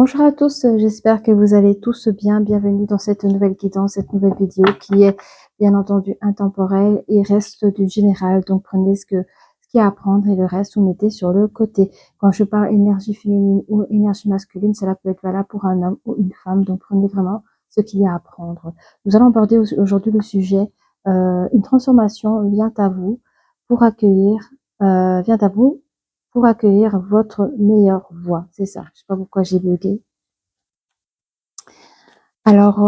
Bonjour à tous, j'espère que vous allez tous bien. Bienvenue dans cette nouvelle guidance, cette nouvelle vidéo qui est bien entendu intemporelle et reste du général. Donc prenez ce qu'il y a à prendre et le reste vous mettez sur le côté. Quand je parle énergie féminine ou énergie masculine, cela peut être valable pour un homme ou une femme. Donc prenez vraiment ce qu'il y a à prendre. Nous allons aborder aujourd'hui le sujet une transformation vient à vous pour accueillir, vient à vous pour accueillir votre meilleure voix. C'est ça. Je sais pas pourquoi j'ai bugué. Alors,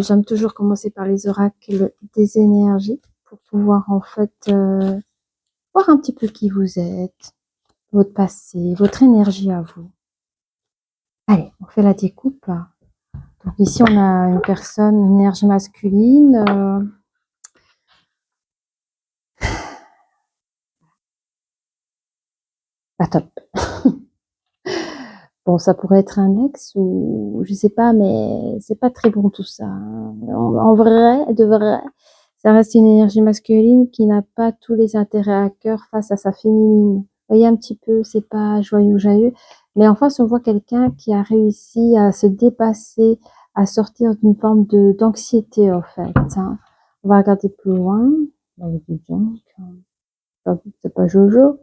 j'aime toujours commencer par les oracles des énergies pour pouvoir en fait voir un petit peu qui vous êtes, votre passé, votre énergie à vous. Allez, on fait la découpe. Donc ici, on a une personne, une énergie masculine. Pas top. Bon, ça pourrait être un ex ou je sais pas, mais c'est pas très bon tout ça. En vrai, de vrai, ça reste une énergie masculine qui n'a pas tous les intérêts à cœur face à sa féminine. Vous voyez un petit peu, c'est pas joyeux joyeux, mais en face on voit quelqu'un qui a réussi à se dépasser, à sortir d'une forme de d'anxiété en fait. Hein. On va regarder plus loin. Oh, dis donc, c'est pas Jojo.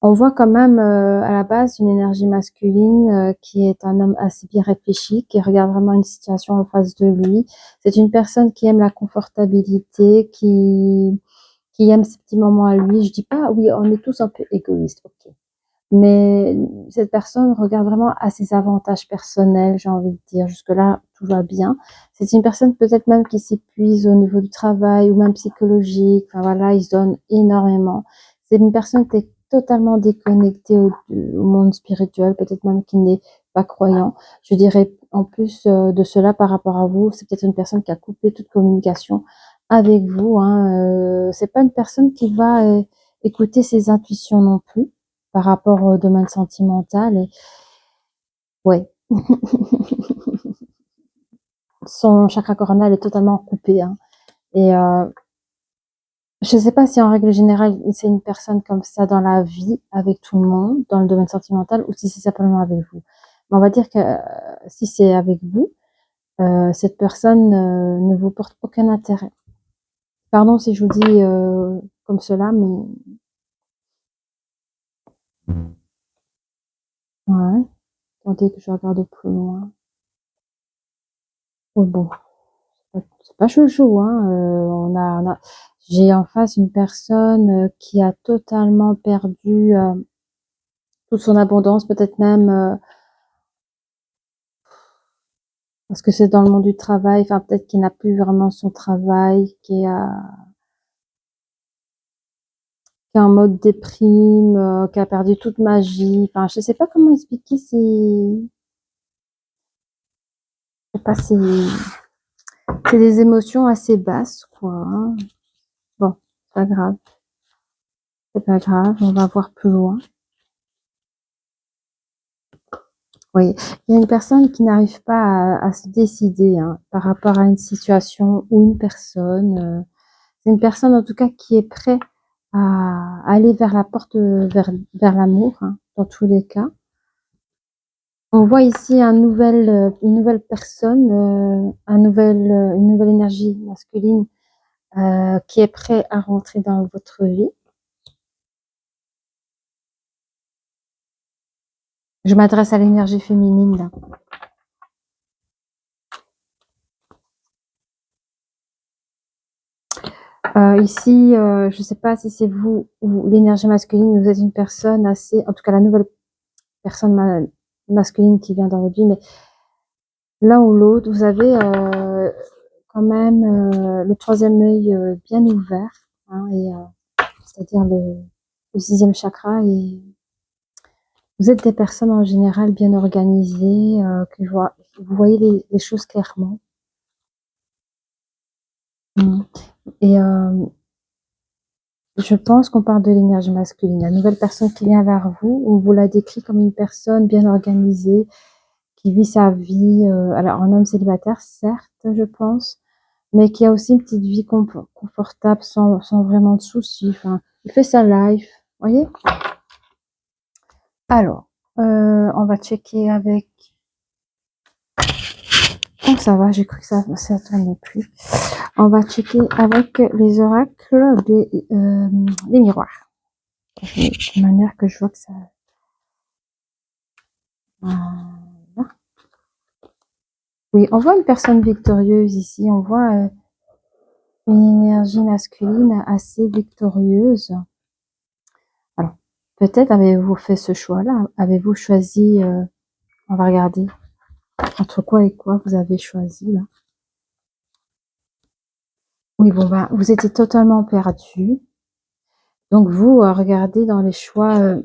On voit quand même à la base une énergie masculine qui est un homme assez bien réfléchi, qui regarde vraiment une situation en face de lui. C'est une personne qui aime la confortabilité, qui aime ses petits moments à lui. Je dis pas, oui, on est tous un peu égoïstes, ok. Mais cette personne regarde vraiment à ses avantages personnels, j'ai envie de dire. Jusque-là, tout va bien. C'est une personne peut-être même qui s'épuise au niveau du travail ou même psychologique. Enfin voilà, il se donne énormément. C'est une personne qui est totalement déconnectée au monde spirituel, peut-être même qui n'est pas croyant. Je dirais en plus de cela par rapport à vous, c'est peut-être une personne qui a coupé toute communication avec vous. Hein. C'est pas une personne qui va écouter ses intuitions non plus par rapport au domaine sentimental. Et ouais, son chakra coronal est totalement coupé. Hein. Et je ne sais pas si en règle générale, c'est une personne comme ça dans la vie, avec tout le monde, dans le domaine sentimental, ou si c'est simplement avec vous. Mais on va dire que si c'est avec vous, cette personne ne vous porte aucun intérêt. Pardon si je vous dis comme cela, mais ouais, attendez que je regarde plus loin. Oh, bon, c'est pas chouchou, hein. J'ai en face une personne qui a totalement perdu toute son abondance, peut-être même parce que c'est dans le monde du travail, enfin peut-être qu'il n'a plus vraiment son travail, qui est en mode déprime, qui a perdu toute magie. Enfin, je sais pas comment expliquer. Je sais pas, c'est des émotions assez basses, quoi. Hein. Bon, c'est pas grave, c'est pas grave. On va voir plus loin. Oui, il y a une personne qui n'arrive pas à se décider hein, par rapport à une situation ou une personne. C'est une personne en tout cas qui est prête à aller vers la porte, vers l'amour, hein, dans tous les cas. On voit ici une nouvelle personne, une nouvelle énergie masculine qui est prêt à rentrer dans votre vie. Je m'adresse à l'énergie féminine là. Ici, je ne sais pas si c'est vous ou l'énergie masculine, vous êtes une personne assez, en tout cas la nouvelle personne masculine qui vient dans votre vie, mais l'un ou l'autre, vous avez quand même le troisième œil bien ouvert, hein, et c'est-à-dire le sixième chakra. Et vous êtes des personnes en général bien organisées, vous voyez les choses clairement. Et je pense qu'on parle de l'énergie masculine. La nouvelle personne qui vient vers vous, on vous la décrit comme une personne bien organisée, qui vit sa vie, alors un homme célibataire, certes, je pense, mais qui a aussi une petite vie confortable sans vraiment de soucis. Enfin, il fait sa life, voyez. Alors, On va checker avec... Oh, ça va, j'ai cru que ça tournait plus. On va checker avec les oracles des miroirs. De manière que je vois que ça... Voilà. Oui, on voit une personne victorieuse ici. On voit une énergie masculine assez victorieuse. Alors, peut-être avez-vous fait ce choix-là. Avez-vous choisi... on va regarder. Entre quoi et quoi vous avez choisi, là? Oui, bon, ben, vous étiez totalement perdu. Donc, vous, regardez dans les choix...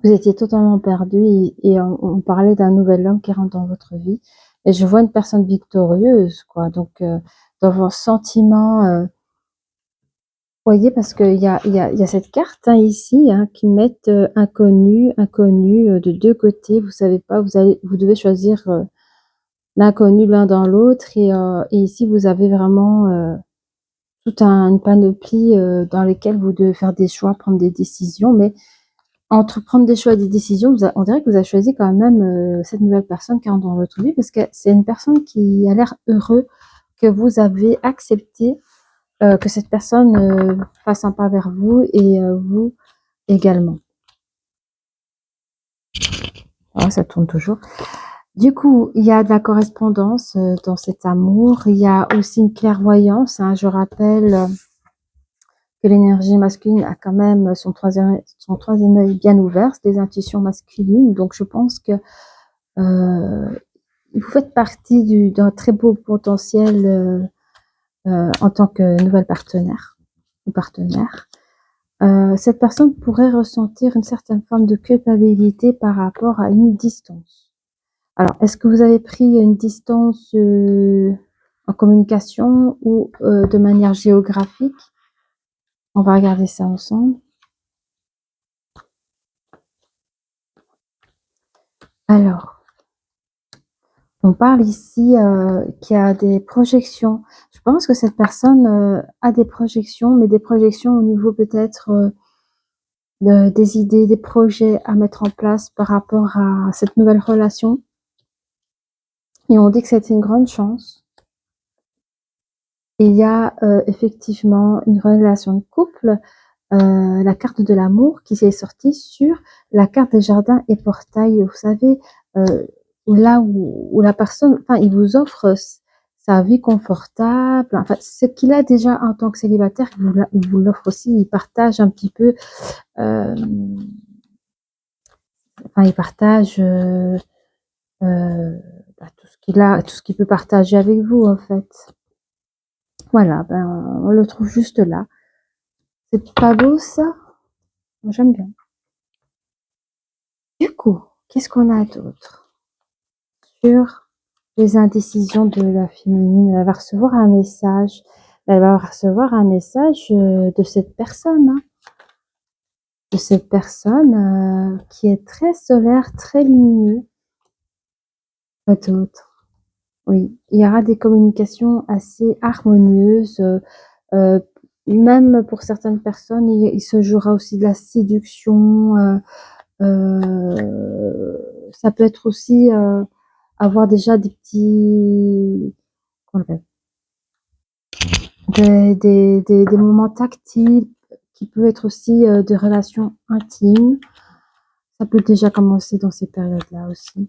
vous étiez totalement perdu et on parlait d'un nouvel homme qui rentre dans votre vie. Et je vois une personne victorieuse, quoi. Donc, dans vos sentiments, voyez, parce qu'il y a cette carte hein, ici hein, qui met inconnu, inconnu de deux côtés. Vous savez pas, vous devez choisir l'inconnu l'un dans l'autre. Et ici, vous avez vraiment toute une panoplie dans lesquelles vous devez faire des choix, prendre des décisions. Mais entre prendre des choix et des décisions, on dirait que vous avez choisi quand même cette nouvelle personne qui rentre dans votre vie parce que c'est une personne qui a l'air heureux que vous avez accepté que cette personne fasse un pas vers vous et vous également. Ah, ça tourne toujours. Du coup, il y a de la correspondance dans cet amour. Il y a aussi une clairvoyance. Hein. Je rappelle que l'énergie masculine a quand même son troisième œil bien ouvert, c'est des intuitions masculines. Donc, je pense que vous faites partie d'un très beau potentiel en tant que nouvelle partenaire ou partenaire. Cette personne pourrait ressentir une certaine forme de culpabilité par rapport à une distance. Alors, est-ce que vous avez pris une distance en communication ou de manière géographique? On va regarder ça ensemble. Alors, on parle ici qu'il y a des projections. Je pense que cette personne a des projections, mais des projections au niveau peut-être des idées, des projets à mettre en place par rapport à cette nouvelle relation. Et on dit que c'est une grande chance. Il y a effectivement une relation de couple, la carte de l'amour qui s'est sortie sur la carte des jardins et portails. Vous savez, là où la personne, enfin, il vous offre sa vie confortable, enfin, ce qu'il a déjà en tant que célibataire, il vous l'offre aussi, il partage un petit peu, enfin, il partage tout ce qu'il a, tout ce qu'il peut partager avec vous, en fait. Voilà, ben, on le trouve juste là. C'est pas beau, ça? Moi, j'aime bien. Du coup, qu'est-ce qu'on a d'autre? Sur les indécisions de la féminine, elle va recevoir un message. Elle va recevoir un message de cette personne, hein. De cette personne qui est très solaire, très lumineux. Pas d'autre. Oui, il y aura des communications assez harmonieuses. Même pour certaines personnes, il se jouera aussi de la séduction. Ça peut être aussi avoir déjà des petits, comment on appelle, des moments tactiles qui peuvent être aussi des relations intimes. Ça peut déjà commencer dans ces périodes-là aussi.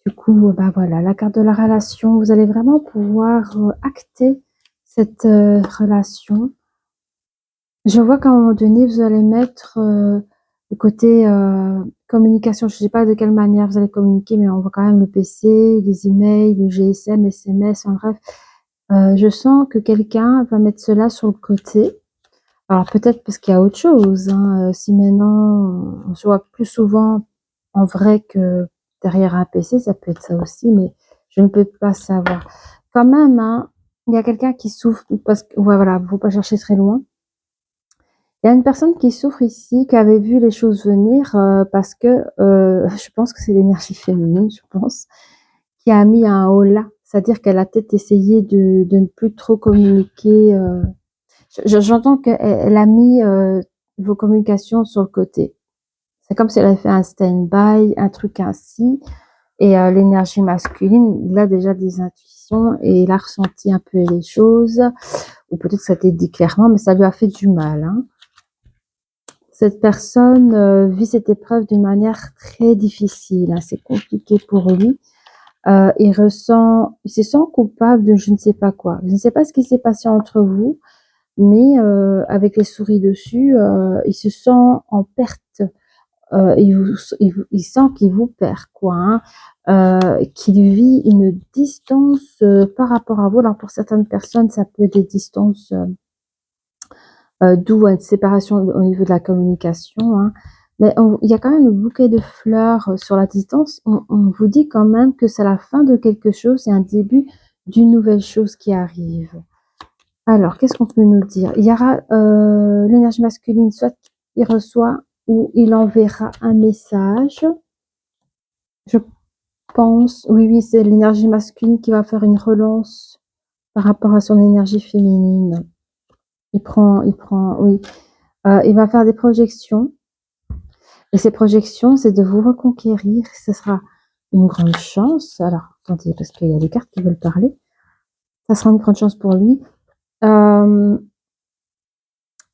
Du coup, bah voilà, la carte de la relation, vous allez vraiment pouvoir acter cette relation. Je vois qu'à un moment donné, vous allez mettre le côté communication. Je ne sais pas de quelle manière vous allez communiquer, mais on voit quand même le PC, les emails, le GSM, SMS, en bref. Je sens que quelqu'un va mettre cela sur le côté. Alors peut-être parce qu'il y a autre chose. Hein. Si maintenant on se voit plus souvent en vrai que derrière un PC, ça peut être ça aussi, mais je ne peux pas savoir. Quand même, hein, il y a quelqu'un qui souffre parce que ouais, voilà, faut pas chercher très loin. Il y a une personne qui souffre ici, qui avait vu les choses venir parce que je pense que c'est l'énergie féminine, je pense, qui a mis un holà, c'est-à-dire qu'elle a peut-être essayé de ne plus trop communiquer. J'entends qu'elle a mis vos communications sur le côté. C'est comme si elle avait fait un stand-by, un truc ainsi. Et l'énergie masculine, il a déjà des intuitions et il a ressenti un peu les choses. Ou peut-être que ça a été dit clairement, mais ça lui a fait du mal, hein. Cette personne vit cette épreuve d'une manière très difficile, hein. C'est compliqué pour lui. Il se sent coupable de je ne sais pas quoi. Je ne sais pas ce qui s'est passé entre vous, mais avec les souris dessus, il se sent en perte. Il sent qu'il vous perd, quoi, hein. Qu'il vit une distance par rapport à vous. Alors pour certaines personnes, ça peut être des distances d'où une séparation au niveau de la communication, hein. Mais il y a quand même le bouquet de fleurs sur la distance. On vous dit quand même que c'est la fin de quelque chose et un début d'une nouvelle chose qui arrive. Alors, qu'est-ce qu'on peut nous dire? Il y aura l'énergie masculine, soit il reçoit ou il enverra un message. Je pense, oui, oui, c'est l'énergie masculine qui va faire une relance par rapport à son énergie féminine. Oui. Il va faire des projections. Et ces projections, c'est de vous reconquérir. Ce sera une grande chance. Alors, attendez, parce qu'il y a des cartes qui veulent parler. Ça sera une grande chance pour lui. On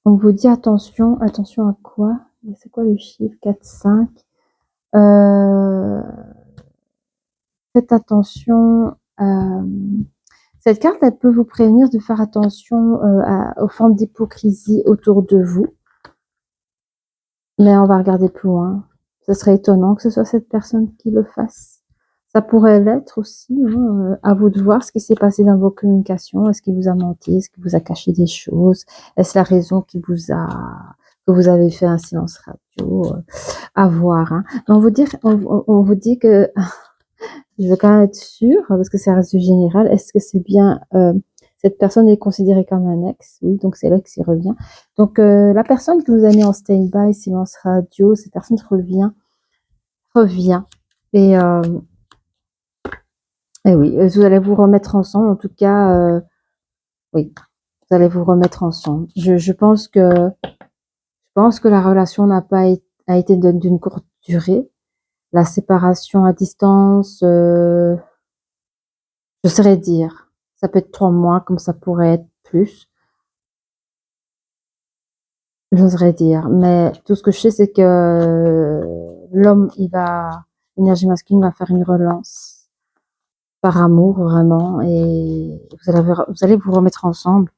vous dit attention. Attention à quoi? C'est quoi le chiffre 4, 5? Faites attention. Cette carte, elle peut vous prévenir de faire attention aux formes d'hypocrisie autour de vous. Mais on va regarder plus loin. Ce serait étonnant que ce soit cette personne qui le fasse. Ça pourrait l'être aussi, hein, à vous de voir ce qui s'est passé dans vos communications. Est-ce qu'il vous a menti? Est-ce qu'il vous a caché des choses? Est-ce la raison que vous avez fait un silence radio? À voir, hein. Mais on vous dit que je veux quand même être sûre, parce que ça reste du général. Est-ce que c'est bien cette personne est considérée comme un ex? Oui, donc c'est l'ex qui revient. Donc la personne qui vous a mis en stand-by, silence radio, cette personne revient. Et oui, vous allez vous remettre ensemble. En tout cas, oui, vous allez vous remettre ensemble. Je pense que la relation a été d'une courte durée. La séparation à distance, je saurais dire. Ça peut être 3 mois, comme ça pourrait être plus. J'oserais dire. Mais tout ce que je sais, c'est que l'énergie masculine va faire une relance par amour, vraiment. Et vous allez vous remettre ensemble.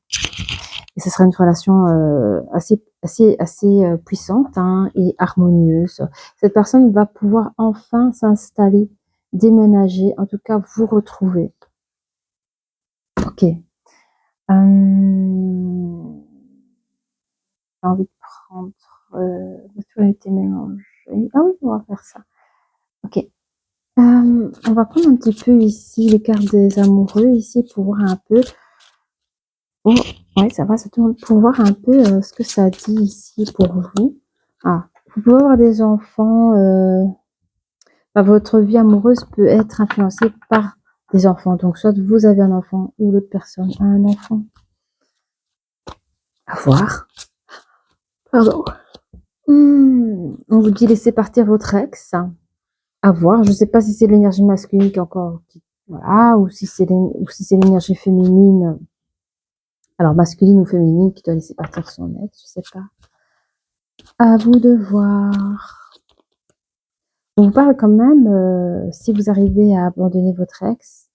Et ce sera une relation assez puissante, hein, et harmonieuse. Cette personne va pouvoir enfin s'installer, déménager, en tout cas vous retrouver. Ok. J'ai envie de prendre l'actualité mélangée. Ah oui, on va faire ça. Ok. On va prendre un petit peu ici les cartes des amoureux ici pour voir un peu. Oh, ouais, ça va, ça tourne pour voir un peu ce que ça dit ici pour vous. Ah, vous pouvez avoir des enfants. Votre vie amoureuse peut être influencée par des enfants. Donc, soit vous avez un enfant ou l'autre personne a un enfant. À voir. Pardon. On vous dit laissez partir votre ex. À voir. Je ne sais pas si c'est l'énergie masculine qui est encore, voilà, ou si c'est l'énergie féminine. Alors masculine ou féminine qui doit laisser partir son ex, je sais pas. À vous de voir. On vous parle quand même, si vous arrivez à abandonner votre ex,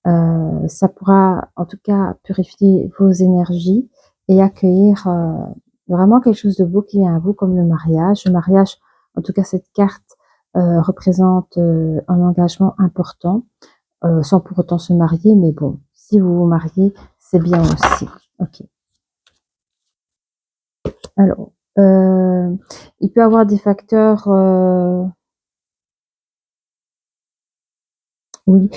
ça pourra en tout cas purifier vos énergies et accueillir vraiment quelque chose de beau qui vient à vous, comme le mariage. Le mariage, en tout cas cette carte représente un engagement important, sans pour autant se marier, mais bon, si vous vous mariez, c'est bien aussi. Ok. Alors, il peut y avoir des facteurs, oui,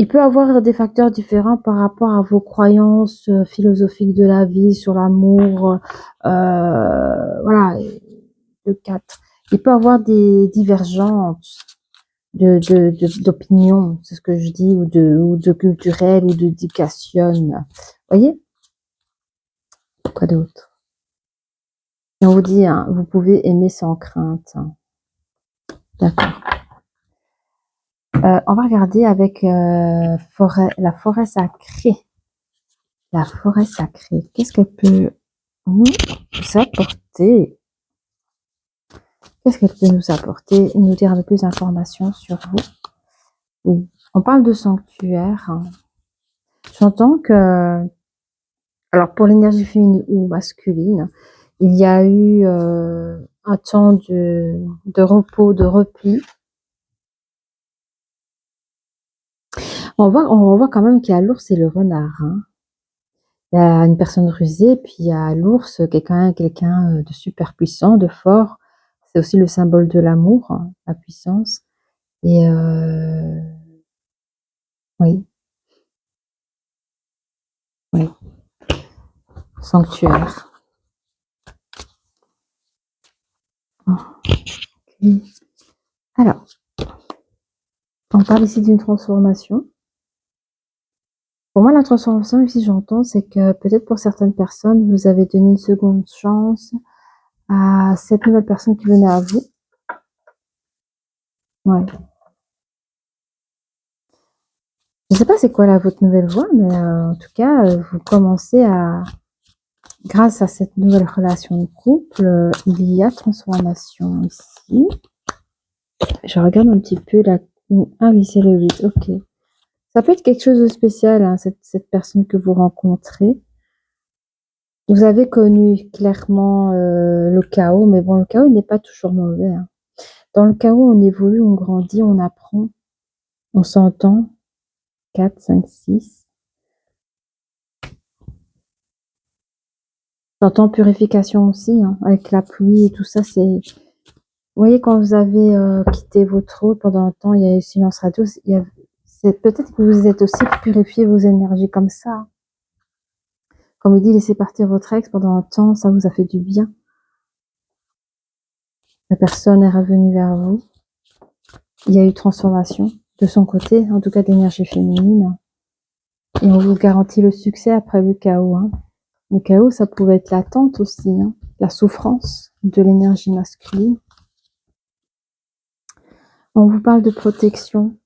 il peut y avoir des facteurs différents par rapport à vos croyances philosophiques de la vie, sur l'amour, voilà, le 4. Il peut y avoir des divergences d'opinion, c'est ce que je dis, ou de culturel, ou d'éducation. Voyez? Quoi d'autre? Et on vous dit, hein, vous pouvez aimer sans crainte. Hein. D'accord. On va regarder avec la forêt sacrée. La forêt sacrée, qu'est-ce qu'elle peut nous apporter? Qu'est-ce qu'elle peut nous apporter? Nous dire un peu plus d'informations sur vous. Oui, on parle de sanctuaire. J'entends que, alors pour l'énergie féminine ou masculine, il y a eu un temps de repos, de repli. On voit quand même qu'il y a l'ours et le renard. Hein. Il y a une personne rusée, puis il y a l'ours, quelqu'un de super puissant, de fort. C'est aussi le symbole de l'amour, hein, la puissance. Et oui, oui, sanctuaire. Okay. Alors, on parle ici d'une transformation. Pour moi, la transformation, ici, j'entends, c'est que peut-être pour certaines personnes, vous avez donné une seconde chance à cette nouvelle personne qui venait à vous. Ouais. Je ne sais pas c'est quoi là votre nouvelle voie, mais en tout cas, vous commencez à, grâce à cette nouvelle relation de couple, il y a transformation ici. Je regarde un petit peu la... Ah oui, c'est le 8, ok. Ça peut être quelque chose de spécial, hein, cette personne que vous rencontrez. Vous avez connu clairement le chaos, mais bon, le chaos n'est pas toujours mauvais. Hein. Dans le chaos, on évolue, on grandit, on apprend, on s'entend. 4, 5, 6. J'entends purification aussi, hein, avec la pluie et tout ça. C'est, vous voyez, quand vous avez quitté votre eau pendant un temps, il y a eu silence radio. C'est peut-être que vous êtes aussi purifié vos énergies comme ça. Comme il dit, laissez partir votre ex pendant un temps, ça vous a fait du bien. La personne est revenue vers vous. Il y a eu transformation de son côté, en tout cas d'énergie féminine. Et on vous garantit le succès après le chaos. Hein. Le chaos, ça pouvait être l'attente aussi, hein, la souffrance de l'énergie masculine. On vous parle de protection.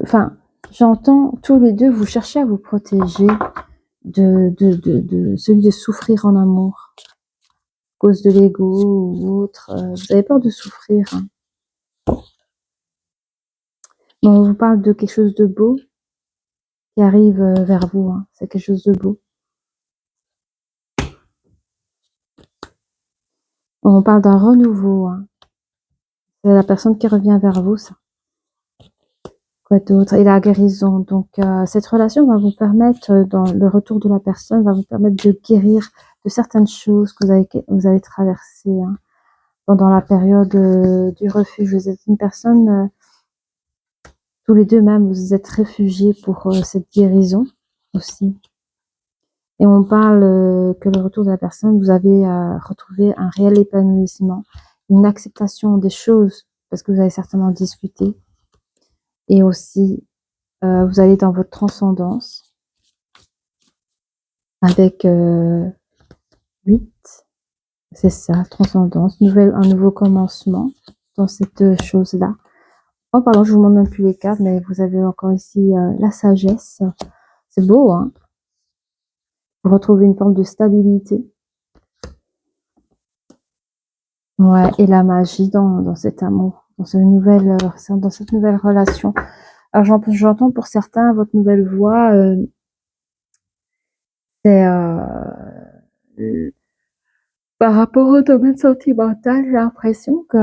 Enfin, j'entends tous les deux, vous cherchez à vous protéger de celui de souffrir en amour, à cause de l'ego ou autre. Vous avez peur de souffrir. Hein. On vous parle de quelque chose de beau qui arrive vers vous. Hein. C'est quelque chose de beau. On parle d'un renouveau. Hein. C'est la personne qui revient vers vous, ça. Quoi d'autre? Et la guérison. Donc, cette relation va vous permettre, dans le retour de la personne, va vous permettre de guérir de certaines choses que vous avez traversées hein, pendant la période du refuge. Vous êtes une personne, tous les deux même, vous êtes réfugiés pour cette guérison aussi. Et on parle que le retour de la personne, vous avez retrouvé un réel épanouissement, une acceptation des choses, parce que vous avez certainement discuté. Et aussi, vous allez dans votre transcendance avec 8. C'est ça, transcendance, un nouveau commencement dans cette chose-là. Oh, pardon, je vous montre même plus les cartes, mais vous avez encore ici la sagesse. C'est beau, hein? Vous retrouvez une forme de stabilité. Ouais, et la magie dans cet amour, dans cette nouvelle relation. Alors, j'entends pour certains, votre nouvelle voie, c'est par rapport au domaine sentimental, j'ai l'impression que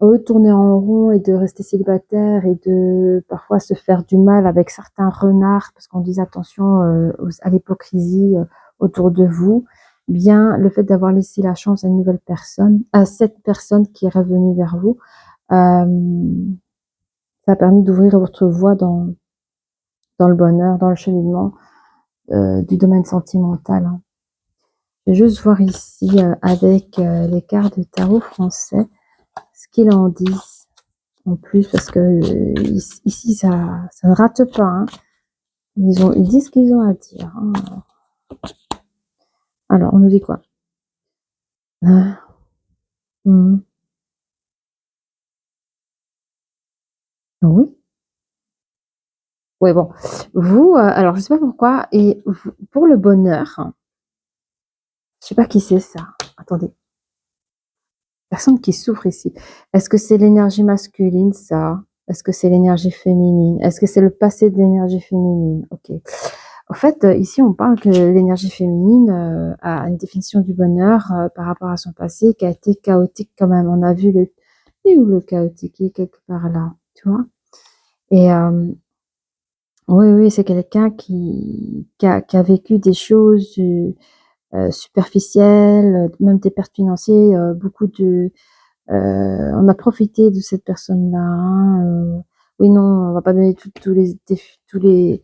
au lieu de tourner en rond et de rester célibataire et de parfois se faire du mal avec certains renards, parce qu'on dit attention à l'hypocrisie autour de vous, bien le fait d'avoir laissé la chance à une nouvelle personne, à cette personne qui est revenue vers vous, ça a permis d'ouvrir votre voie dans le bonheur, dans le cheminement du domaine sentimental. Hein. Je vais juste voir ici avec les cartes de tarot français ce qu'ils en disent en plus parce que ici ça ne rate pas. Hein. Ils disent ce qu'ils ont à dire. Hein. Alors on nous dit quoi? Oui. Ouais, bon. Vous, alors je sais pas pourquoi et v pour le bonheur, je sais pas qui c'est ça. Attendez, personne qui souffre ici. Est-ce que c'est l'énergie masculine ça? Est-ce que c'est l'énergie féminine? Est-ce que c'est le passé de l'énergie féminine? OK. En fait, ici on parle que l'énergie féminine, a une définition du bonheur, par rapport à son passé qui a été chaotique quand même. On a vu le il est où le chaotique? Il est quelque part là, tu vois? Et oui, oui, c'est quelqu'un qui a vécu des choses, superficielles, même des pertes financières, beaucoup de on a profité de cette personne-là, hein, oui, non, on va pas donner tous les tous les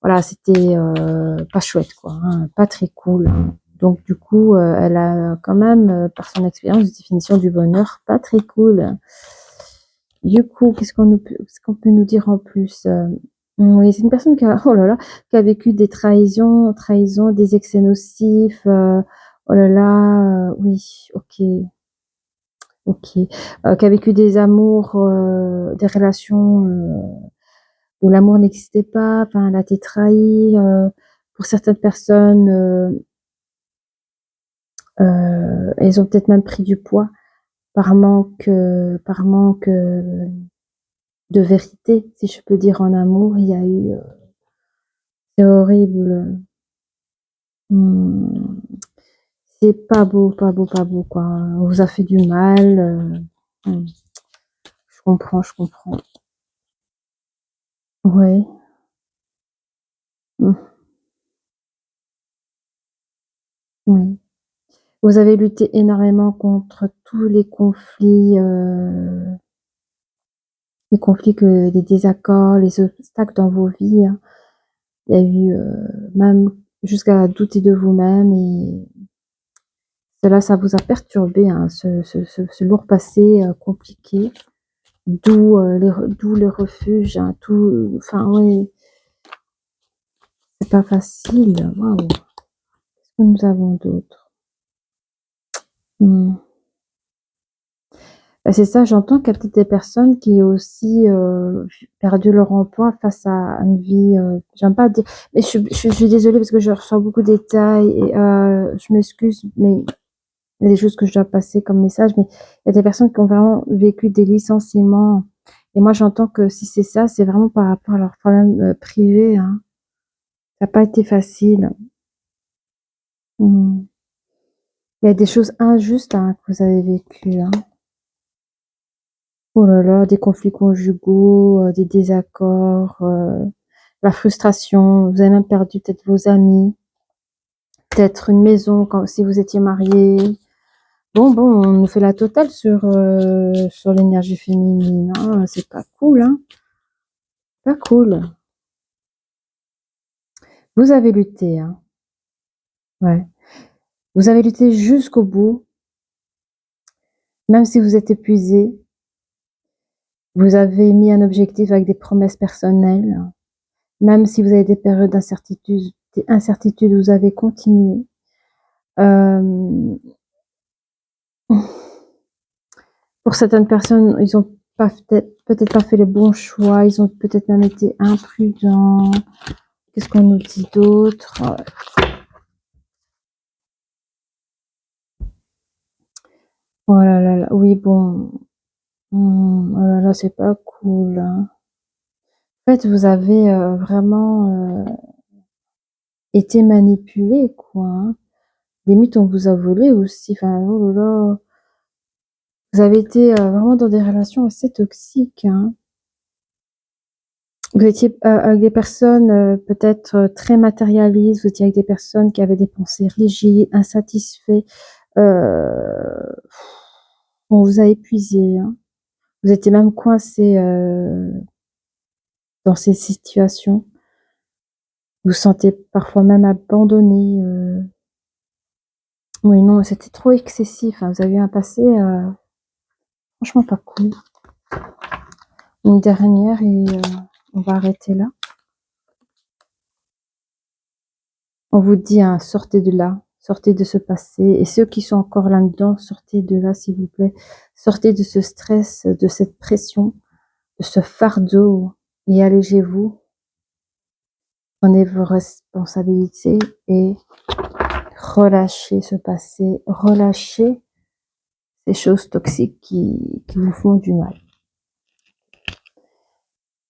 voilà, c'était, pas chouette quoi, hein, pas très cool, hein. Donc du coup, elle a quand même, par son expérience, une définition du bonheur pas très cool. Du coup, qu'est-ce qu'on peut nous dire en plus? Oui, c'est une personne qui a oh là là, qui a vécu des trahisons, des excès nocifs, oh là là, oui, OK, OK. Qui a vécu des amours, des relations, où l'amour n'existait pas, enfin, elle a été trahie, pour certaines personnes, elles ont peut-être même pris du poids par manque de vérité, si je peux dire, en amour. Il y a eu, c'est horrible. Mmh, c'est pas beau, pas beau, pas beau, quoi. On vous a fait du mal. Je comprends, je comprends. Ouais. Mmh, oui. Vous avez lutté énormément contre tous les conflits que les désaccords, les obstacles dans vos vies, hein. Il y a eu, même jusqu'à douter de vous-même et cela, ça vous a perturbé, hein, ce lourd passé, compliqué, d'où le refuge, hein, tout enfin, ouais, c'est pas facile. Waouh! Qu'est-ce que nous avons d'autre? Mmh. Bah, c'est ça, j'entends qu'il y a peut-être des personnes qui ont aussi, perdu leur emploi face à une vie, j'aime pas dire mais je suis désolée parce que je reçois beaucoup de détails et je m'excuse, mais il y a des choses que je dois passer comme message, mais il y a des personnes qui ont vraiment vécu des licenciements et moi j'entends que si c'est ça, c'est vraiment par rapport à leurs problèmes, privés, hein. Ça a pas été facile. Mmh. Il y a des choses injustes, hein, que vous avez vécues, hein. Oh là là, des conflits conjugaux, des désaccords, la frustration. Vous avez même perdu peut-être vos amis, peut-être une maison quand si vous étiez mariés. Bon, on nous fait la totale sur l'énergie féminine, hein, c'est pas cool, hein, pas cool. Vous avez lutté, hein, ouais. Vous avez lutté jusqu'au bout, même si vous êtes épuisés. Vous avez mis un objectif avec des promesses personnelles, même si vous avez des périodes d'incertitude, vous avez continué. Hem, pour certaines personnes, ils ont pas peut-être pas fait les bons choix, ils ont peut-être même été imprudents. Qu'est-ce qu'on nous dit d'autre? Oh là là là, oui bon, oh là là, c'est pas cool, hein. En fait, vous avez, vraiment, été manipulés quoi, hein. Limite on vous a volé aussi, enfin, oh là là. Vous avez été, vraiment dans des relations assez toxiques, hein. Vous étiez, avec des personnes, peut-être, très matérialistes, vous étiez avec des personnes qui avaient des pensées rigides, insatisfaits, heu, on vous a épuisés, hein. Vous étiez même coincés, dans ces situations. Vous vous sentez parfois même abandonnés, oui, non, c'était trop excessif, hein. Vous avez eu un passé, franchement pas cool. Une dernière et on va arrêter là. On vous dit, hein, sortez de là, sortez de ce passé et ceux qui sont encore là-dedans, sortez de là, s'il vous plaît. Sortez de ce stress, de cette pression, ce fardeau et allégez-vous. Prenez vos responsabilités et relâchez ce passé, relâchez ces choses toxiques qui vous font du mal.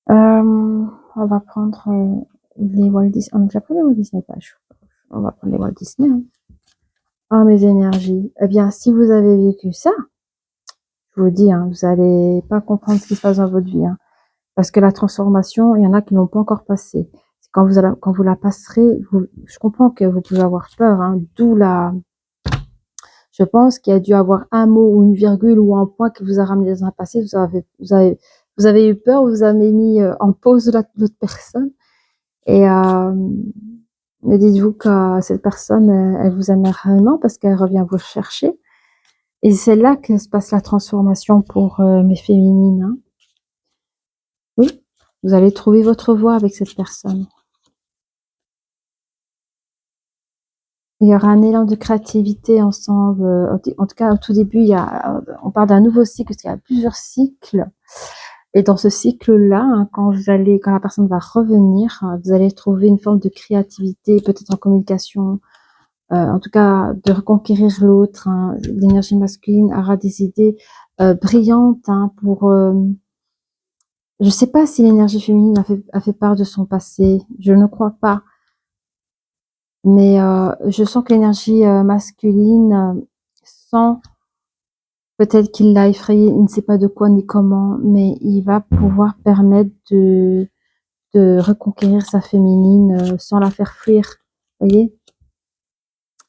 On va prendre les Walt Disney. On a déjà pris les Walt Disney, pas. On va prendre les Walt Disney. Hein. Ah, mes énergies. Eh bien, si vous avez vécu ça, je vous dis, hein, vous allez pas comprendre ce qui se passe dans votre vie. Hein, parce que la transformation, il y en a qui n'ont pas encore passé. Quand vous la passerez, je comprends que vous pouvez avoir peur. Hein, d'où je pense qu'il y a dû avoir un mot ou une virgule ou un point qui vous a ramené dans un passé. Vous avez eu peur, vous avez mis en pause l'autre personne. Et mais dites-vous que cette personne, elle vous aime réellement parce qu'elle revient vous chercher. Et c'est là que se passe la transformation pour mes féminines. Hein. Oui, vous allez trouver votre voie avec cette personne. Il y aura un élan de créativité ensemble. En tout cas, au tout début, on parle d'un nouveau cycle, parce qu'il y a plusieurs cycles. Et dans ce cycle-là, hein, quand la personne va revenir, vous allez trouver une forme de créativité, peut-être en communication, en tout cas de reconquérir l'autre. Hein. L'énergie masculine aura des idées brillantes hein, pour. Je ne sais pas si l'énergie féminine a fait part de son passé. Je ne crois pas. Mais je sens que l'énergie masculine sent peut-être qu'il l'a effrayé, il ne sait pas de quoi ni comment, mais il va pouvoir permettre de reconquérir sa féminine sans la faire fuir, voyez.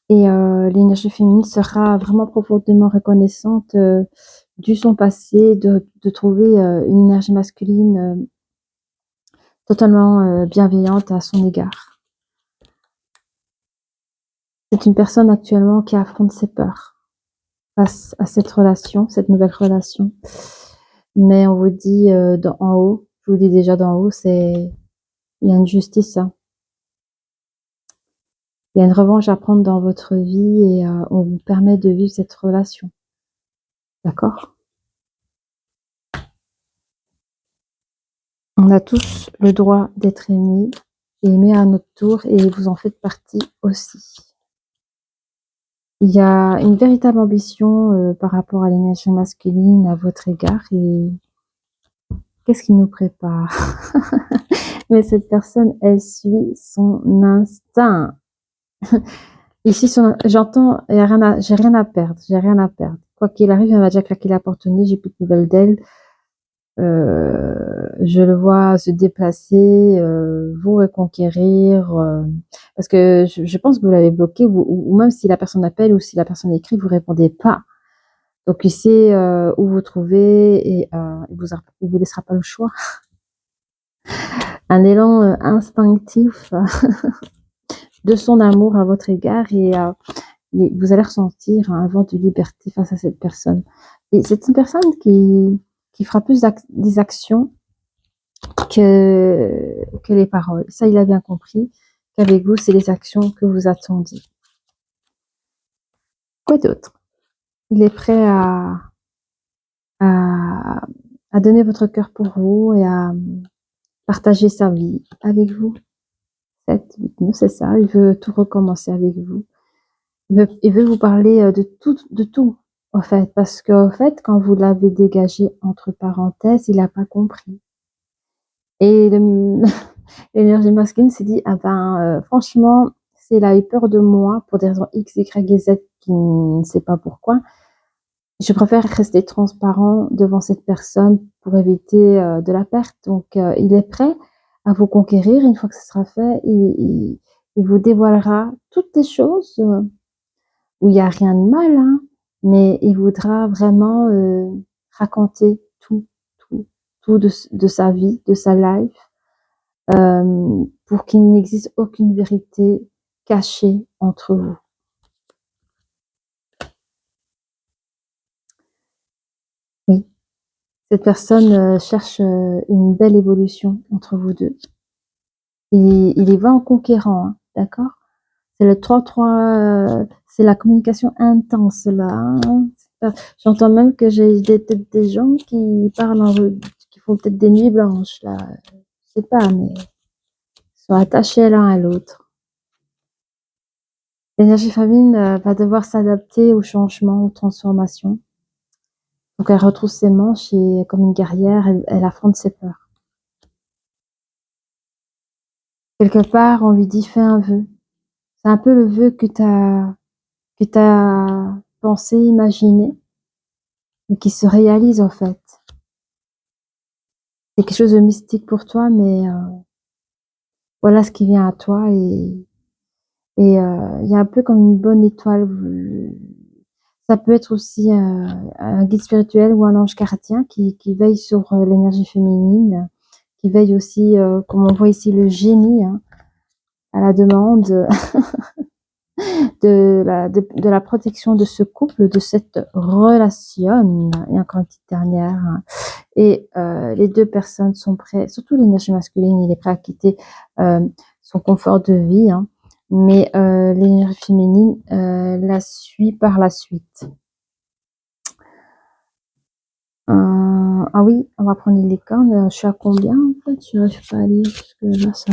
Et l'énergie féminine sera vraiment profondément reconnaissante du son passé, de trouver une énergie masculine totalement bienveillante à son égard. C'est une personne actuellement qui affronte ses peurs face à cette relation, cette nouvelle relation. Mais on vous dit en haut, je vous dis déjà d'en haut, il y a une justice. Hein. Il y a une revanche à prendre dans votre vie et on vous permet de vivre cette relation. D'accord? On a tous le droit d'être aimés et aimés à notre tour et vous en faites partie aussi. Il y a une véritable ambition par rapport à l'énergie masculine à votre égard et qu'est-ce qui nous prépare? Mais cette personne, elle suit son instinct. Ici, j'entends, j'ai rien à perdre, j'ai rien à perdre. Quoi qu'il arrive, elle m'a déjà claqué la porte au nez, j'ai plus de nouvelles d'elle. Je le vois se déplacer, vous reconquérir, parce que je pense que vous l'avez bloqué, ou même si la personne appelle ou si la personne écrit, vous répondez pas. Donc il sait où vous trouvez et il vous laissera pas le choix. Un élan instinctif de son amour à votre égard et vous allez ressentir un vent de liberté face à cette personne. Et c'est une personne qui fera plus des actions que les paroles. Ça, il a bien compris qu'avec vous, c'est les actions que vous attendiez. Quoi d'autre? Il est prêt à donner votre cœur pour vous et à partager sa vie avec vous. 7, 8, 9, c'est ça. Il veut tout recommencer avec vous. Il veut vous parler de tout, en fait. Parce qu'en fait, quand vous l'avez dégagé entre parenthèses, il n'a pas compris. Et l'énergie masculine s'est dit, ah ben, franchement, s'il a eu peur de moi pour des raisons X, Y et Z qui ne sait pas pourquoi, je préfère rester transparent devant cette personne pour éviter de la perte. Donc, il est prêt à vous conquérir. Une fois que ce sera fait, il vous dévoilera toutes les choses où il n'y a rien de mal, hein, mais il voudra vraiment raconter tout de sa vie, de sa life, pour qu'il n'existe aucune vérité cachée entre vous. Oui, cette personne cherche une belle évolution entre vous deux. Et il y va en conquérant, hein, d'accord? C'est le 3-3, c'est la communication intense là. Hein. J'entends même que j'ai des gens qui parlent font peut-être des nuits blanches, là. Je sais pas, mais ils sont attachés l'un à l'autre. L'énergie féminine va devoir s'adapter aux changements, aux transformations. Donc elle retrousse ses manches et comme une guerrière, elle affronte ses peurs. Quelque part, on lui dit fais un vœu. C'est un peu le vœu que t'as pensé, imaginé, mais qui se réalise en fait. C'est quelque chose de mystique pour toi, mais voilà ce qui vient à toi et il y a un peu comme une bonne étoile. Ça peut être aussi un guide spirituel ou un ange gardien qui veille sur l'énergie féminine, qui veille aussi, comme on voit ici, le génie, hein, à la demande de la protection de ce couple, de cette relation. Et encore une petite dernière. Hein. Et les deux personnes sont prêtes, surtout l'énergie masculine, il est prêt à quitter son confort de vie. Hein, mais l'énergie féminine la suit par la suite. Ah oui, on va prendre les licornes. Je suis à combien en fait? Je n'arrive pas à lire parce que là ça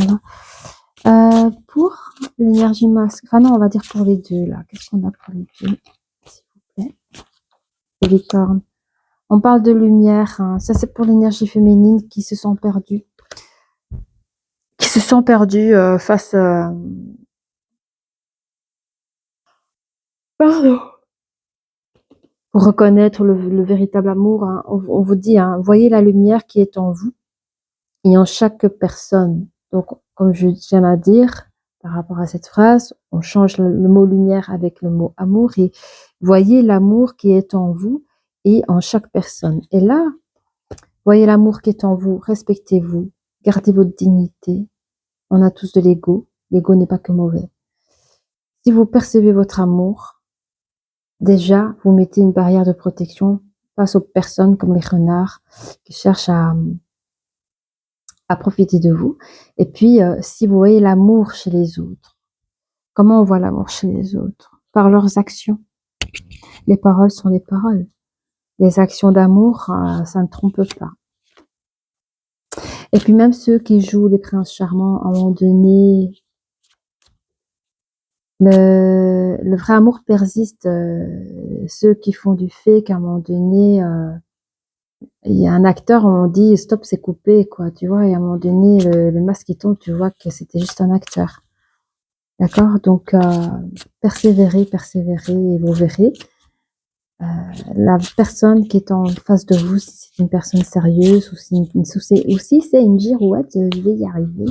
va. Pour l'énergie masque, enfin non, on va dire pour les deux là. Qu'est-ce qu'on a pour les deux, s'il vous plaît? Les licornes. On parle de lumière. Hein. Ça c'est pour l'énergie féminine qui se sent perdue, face. Pardon. Pour reconnaître le véritable amour, hein, on vous dit, hein, voyez la lumière qui est en vous et en chaque personne. Donc, comme j'aime à dire, par rapport à cette phrase, on change le mot lumière avec le mot amour et voyez l'amour qui est en vous et en chaque personne. Et là, voyez l'amour qui est en vous, respectez-vous, gardez votre dignité. On a tous de l'ego. L'ego n'est pas que mauvais. Si vous percevez votre amour, déjà, vous mettez une barrière de protection face aux personnes comme les renards qui cherchent à profiter de vous. Et puis, si vous voyez l'amour chez les autres, comment on voit l'amour chez les autres? Par leurs actions. Les paroles sont les paroles. Les actions d'amour, ça ne trompe pas. Et puis même ceux qui jouent les princes charmants, à un moment donné, le vrai amour persiste. Ceux qui font du fake, à un moment donné, il y a un acteur, on dit stop, c'est coupé, quoi, tu vois, et à un moment donné, le masque qui tombe, tu vois que c'était juste un acteur. D'accord? Donc, persévérez, persévérez, et vous verrez. La personne qui est en face de vous, si c'est une personne sérieuse ou si c'est une girouette, je vais y arriver.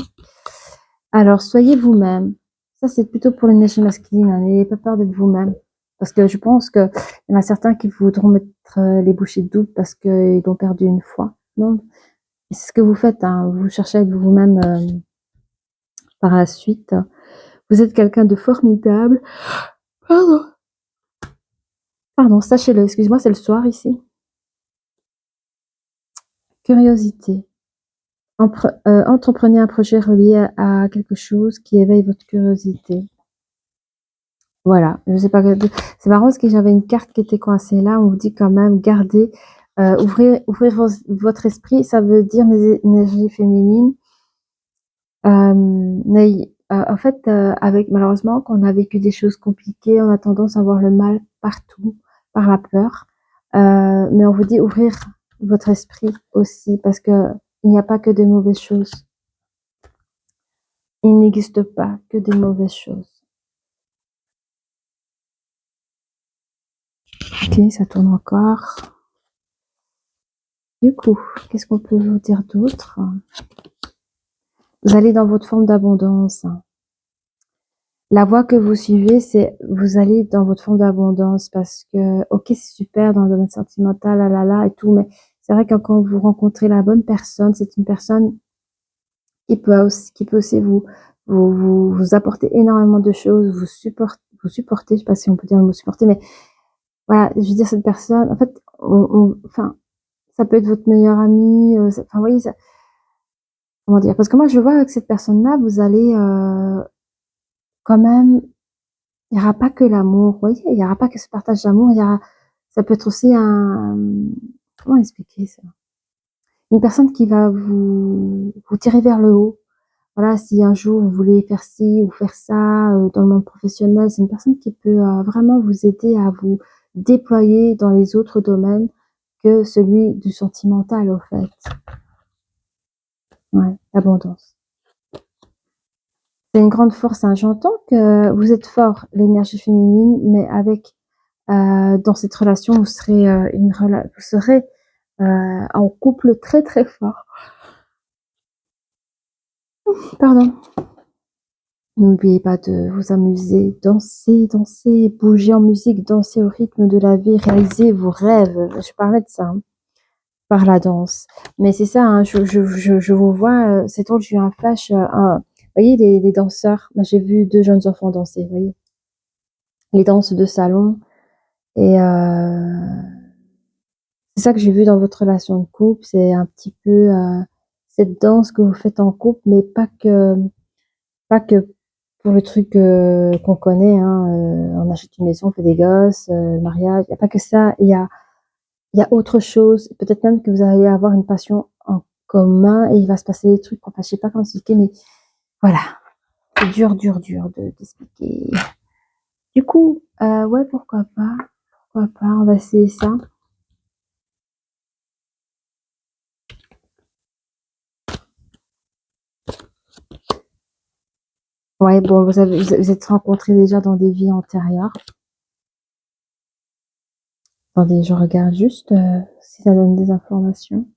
Alors, soyez vous-même. Ça, c'est plutôt pour l'énergie masculine. Hein. N'ayez pas peur d'être vous-même. Parce que je pense qu'il y en a certains qui voudront mettre les bouchées doubles parce qu'ils ont perdu une fois. Non, c'est ce que vous faites. Hein. Vous cherchez à être vous-même par la suite. Vous êtes quelqu'un de formidable. Pardon. Pardon, sachez-le. Excuse-moi, c'est le soir ici. Curiosité. Entreprenez un projet relié à quelque chose qui éveille votre curiosité. Voilà, je sais pas. C'est marrant parce que j'avais une carte qui était coincée là. On vous dit quand même, gardez, ouvrir votre esprit. Ça veut dire mes énergies féminines. En fait, avec malheureusement, quand on a vécu des choses compliquées, on a tendance à voir le mal partout, par la peur. Mais on vous dit ouvrir votre esprit aussi, parce que il n'y a pas que des mauvaises choses. Il n'existe pas que des mauvaises choses. Ok, ça tourne encore. Du coup, qu'est-ce qu'on peut vous dire d'autre? Vous allez dans votre forme d'abondance. La voie que vous suivez, c'est vous allez dans votre forme d'abondance parce que, ok, c'est super dans le domaine sentimental, là, là, là, et tout, mais c'est vrai que quand vous rencontrez la bonne personne, c'est une personne qui peut aussi vous apporter énormément de choses, vous supporter, je sais pas si on peut dire le mot supporter, mais voilà, je veux dire, cette personne, en fait, enfin, ça peut être votre meilleur ami, enfin, vous voyez, ça, comment dire, parce que moi, je vois avec cette personne-là, vous allez quand même, il n'y aura pas que l'amour, vous voyez, il n'y aura pas que ce partage d'amour, ça peut être aussi comment expliquer ça? une personne qui va vous tirer vers le haut. Voilà, si un jour vous voulez faire ci ou faire ça dans le monde professionnel, c'est une personne qui peut vraiment vous aider à vous déployer dans les autres domaines que celui du sentimental, au fait. Ouais, l'abondance. C'est une grande force, hein. J'entends que vous êtes fort, l'énergie féminine, mais avec dans cette relation, vous serez en couple très très fort. Pardon. N'oubliez pas de vous amuser, danser, danser, bouger en musique, danser au rythme de la vie, réaliser vos rêves. Je parlais de ça, hein, par la danse. Mais c'est ça, hein, je vous vois, c'est drôle, j'ai eu un flash. Vous voyez, les danseurs, moi, j'ai vu deux jeunes enfants danser, vous voyez, les danses de salon. Et c'est ça que j'ai vu dans votre relation de couple, c'est un petit peu cette danse que vous faites en couple, mais pas que pour le truc qu'on connaît, hein, on achète une maison, on fait des gosses, mariage, il n'y a pas que ça, il y a autre chose, peut-être même que vous allez avoir une passion en commun et il va se passer des trucs, enfin, je sais pas comment expliquer, mais voilà, c'est dur, dur, dur d'expliquer. Du coup, ouais, pourquoi pas, on va essayer ça. Ouais, bon, vous êtes rencontrés déjà dans des vies antérieures. Attendez, je regarde juste si ça donne des informations.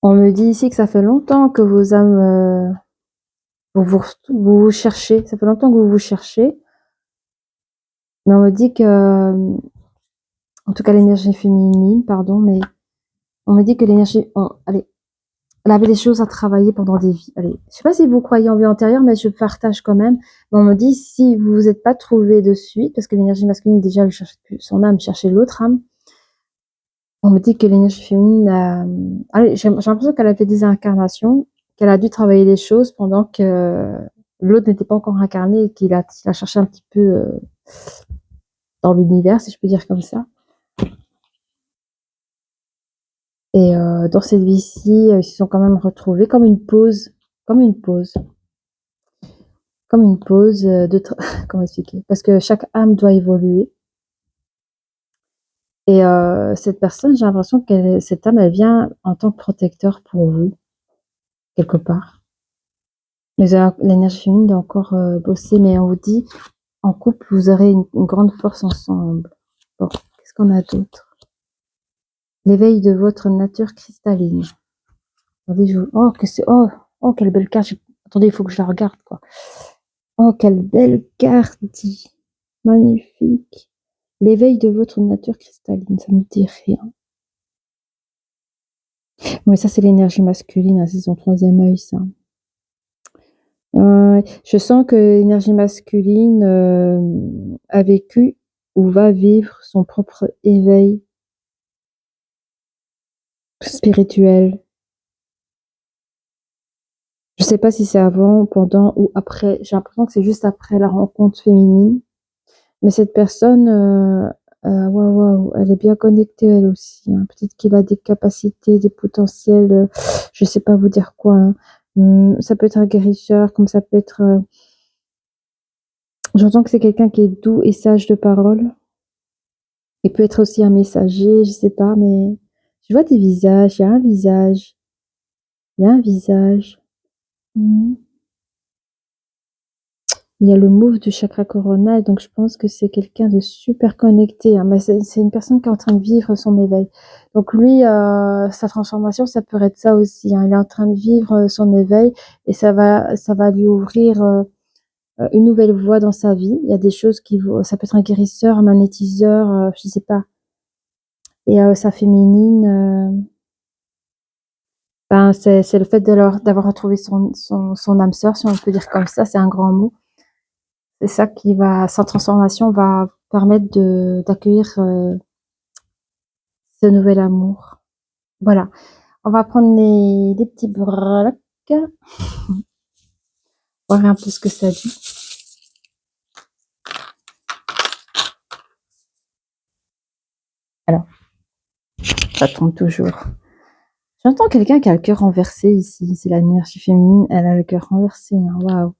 On me dit ici que ça fait longtemps que vos âmes vous cherchez. Ça fait longtemps que vous vous cherchez. Mais on me dit que, en tout cas l'énergie féminine, pardon, mais on me dit que allez, elle avait des choses à travailler pendant des vies. Allez, je sais pas si vous croyez en vie antérieure, mais je partage quand même. Mais on me dit si vous vous êtes pas trouvé de suite, parce que l'énergie masculine déjà elle cherche son âme, cherchait l'autre âme. On me dit que l'énergie féminine, allez, j'ai l'impression qu'elle a fait des incarnations, qu'elle a dû travailler des choses pendant que l'autre n'était pas encore incarné et qu'il a cherché un petit peu dans l'univers, si je peux dire comme ça. Et dans cette vie-ci, ils se sont quand même retrouvés comme une pause, comme une pause comment expliquer? Parce que chaque âme doit évoluer. Et cette personne, j'ai l'impression que cette âme, elle vient en tant que protecteur pour vous, quelque part. Mais l'énergie féminine doit encore bosser, mais on vous dit, en couple, vous aurez une grande force ensemble. Bon, qu'est-ce qu'on a d'autre? L'éveil de votre nature cristalline. Attendez, oh, quelle belle carte. Attendez, il faut que je la regarde, quoi. Oh, quelle belle carte. Magnifique. L'éveil de votre nature cristalline, ça ne me dit rien. Mais ça, c'est l'énergie masculine, hein, c'est son troisième œil, ça. Je sens que l'énergie masculine a vécu ou va vivre son propre éveil spirituel. Je sais pas si c'est avant, pendant ou après. J'ai l'impression que c'est juste après la rencontre féminine. Mais cette personne, waouh, waouh, elle est bien connectée elle aussi, hein. Peut-être qu'il a des capacités, des potentiels, je sais pas vous dire quoi, hein. Ça peut être un guérisseur, comme ça peut être. J'entends que c'est quelqu'un qui est doux et sage de parole. Il peut être aussi un messager, je sais pas, mais je vois des visages. Il y a un visage. Il y a un visage. Mhm. Il y a le move du chakra coronal, donc je pense que c'est quelqu'un de super connecté, hein, mais c'est une personne qui est en train de vivre son éveil. Donc lui, sa transformation, ça peut être ça aussi, hein. Il est en train de vivre son éveil et ça va lui ouvrir une nouvelle voie dans sa vie. Il y a des choses ça peut être un guérisseur, un magnétiseur, je sais pas. Et sa féminine, ben c'est le fait d'avoir retrouvé son âme sœur, si on peut dire comme ça, c'est un grand mot. C'est ça sa transformation va permettre d'accueillir ce nouvel amour. Voilà. On va prendre les petits breloques, voir un peu ce que ça dit. Alors, ça tombe toujours. J'entends quelqu'un qui a le cœur renversé ici. C'est l'énergie féminine, elle a le cœur renversé. Hein. Waouh.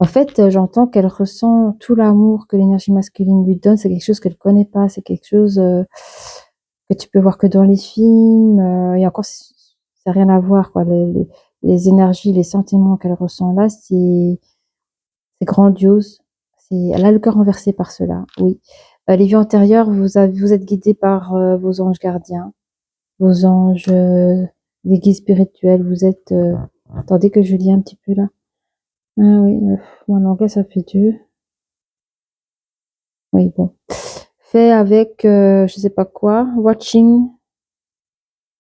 En fait, j'entends qu'elle ressent tout l'amour que l'énergie masculine lui donne. C'est quelque chose qu'elle ne connaît pas. C'est quelque chose que tu peux voir que dans les films. Et encore, ça n'a rien à voir. Quoi. Les énergies, les sentiments qu'elle ressent là, c'est grandiose. Elle a le cœur renversé par cela, oui. Les vies antérieures, vous êtes guidés par vos anges gardiens, vos anges, les guides spirituels. Vous êtes... attendez que je lis un petit peu là. Ah oui, moi l'anglais ça fait deux. Oui, bon. Fait avec, je sais pas quoi, watching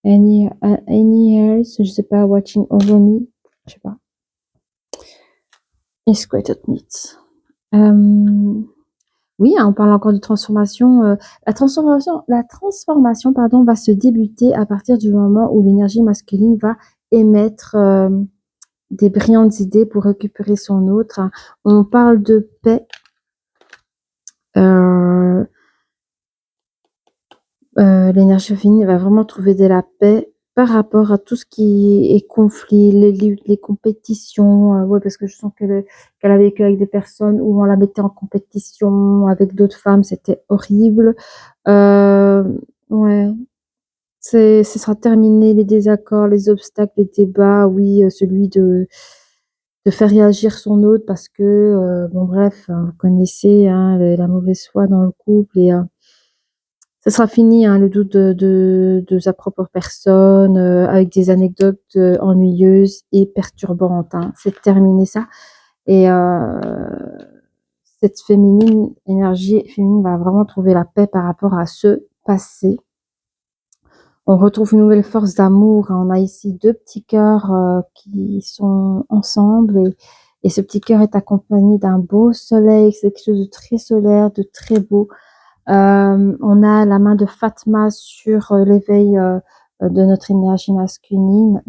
any else, je sais pas, watching over me, je sais pas. It's quite neat. Oui, hein, on parle encore de transformation. La transformation, pardon, va se débuter à partir du moment où l'énergie masculine va émettre des brillantes idées pour récupérer son autre. Hein. On parle de paix. L'énergie féminine va vraiment trouver de la paix par rapport à tout ce qui est conflit, les luttes, les compétitions. Ouais, parce que je sens qu'elle a vécu avec des personnes où on la mettait en compétition avec d'autres femmes, c'était horrible. Ouais, ce sera terminé les désaccords, les obstacles, les débats. Oui, celui de faire réagir son autre parce que, bon bref, hein, vous connaissez hein, la mauvaise foi dans le couple et ce sera fini, hein, le doute de sa propre personne, avec des anecdotes ennuyeuses et perturbantes. Hein. C'est terminé ça. Et cette énergie féminine va vraiment trouver la paix par rapport à ce passé. On retrouve une nouvelle force d'amour. Hein. On a ici deux petits cœurs qui sont ensemble et ce petit cœur est accompagné d'un beau soleil. C'est quelque chose de très solaire, de très beau. On a la main de Fatma sur l'éveil de notre énergie masculine.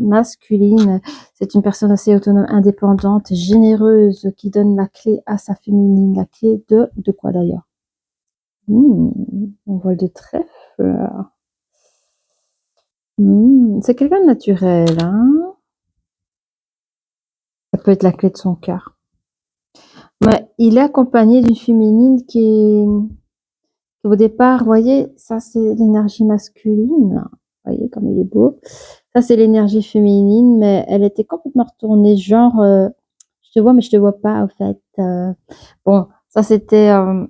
C'est une personne assez autonome, indépendante, généreuse, qui donne la clé à sa féminine. La clé de quoi d'ailleurs? On voit de trèfle. C'est quelqu'un de naturel, hein? Ça peut être la clé de son cœur. Mais il est accompagné d'une féminine qui au départ, vous voyez, ça c'est l'énergie masculine. Vous voyez comme il est beau. Ça c'est l'énergie féminine, mais elle était complètement retournée, genre, je te vois, mais je te vois pas, en fait. Bon, ça c'était... Ah,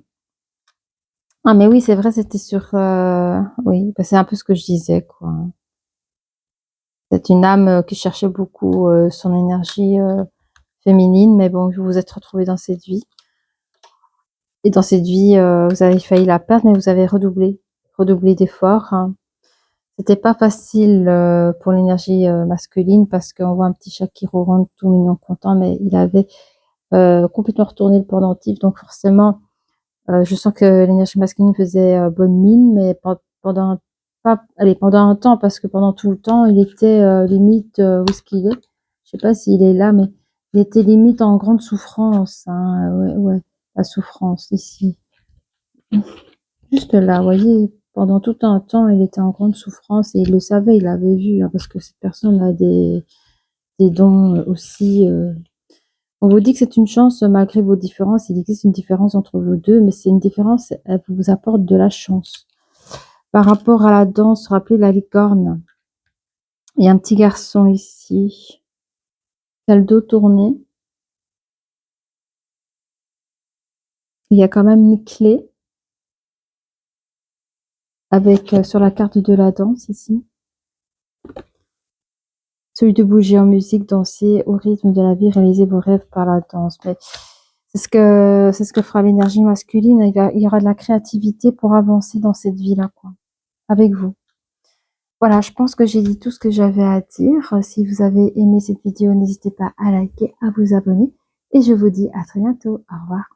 mais oui, c'est vrai, c'était sur... Oui, bah, c'est un peu ce que je disais, quoi. C'est une âme qui cherchait beaucoup son énergie féminine, mais bon, vous vous êtes retrouvés dans cette vie. Et dans cette vie, vous avez failli la perdre, mais vous avez redoublé d'efforts. Hein. C'était pas facile pour l'énergie masculine parce qu'on voit un petit chat qui ronronne tout mignon content, mais il avait complètement retourné le pendentif. Donc forcément, je sens que l'énergie masculine faisait bonne mine, mais pendant un temps, parce que pendant tout le temps, il était limite où est-ce qu'il est. Je sais pas s'il est là, mais il était limite en grande souffrance. Hein. Ouais, la souffrance ici. Juste là, vous voyez, pendant tout un temps, il était en grande souffrance et il le savait, il l'avait vu, hein, parce que cette personne a des dons aussi. On vous dit que c'est une chance malgré vos différences. Il existe une différence entre vous deux, mais c'est une différence, elle vous apporte de la chance. Par rapport à la danse, rappelez la licorne. Il y a un petit garçon ici, qui a le dos tourné. Il y a quand même une clé avec sur la carte de la danse ici. Celui de bouger en musique, danser au rythme de la vie, réaliser vos rêves par la danse. Mais c'est ce que fera l'énergie masculine. Il y aura de la créativité pour avancer dans cette vie-là, quoi, avec vous. Voilà, je pense que j'ai dit tout ce que j'avais à dire. Si vous avez aimé cette vidéo, n'hésitez pas à liker, à vous abonner. Et je vous dis à très bientôt. Au revoir.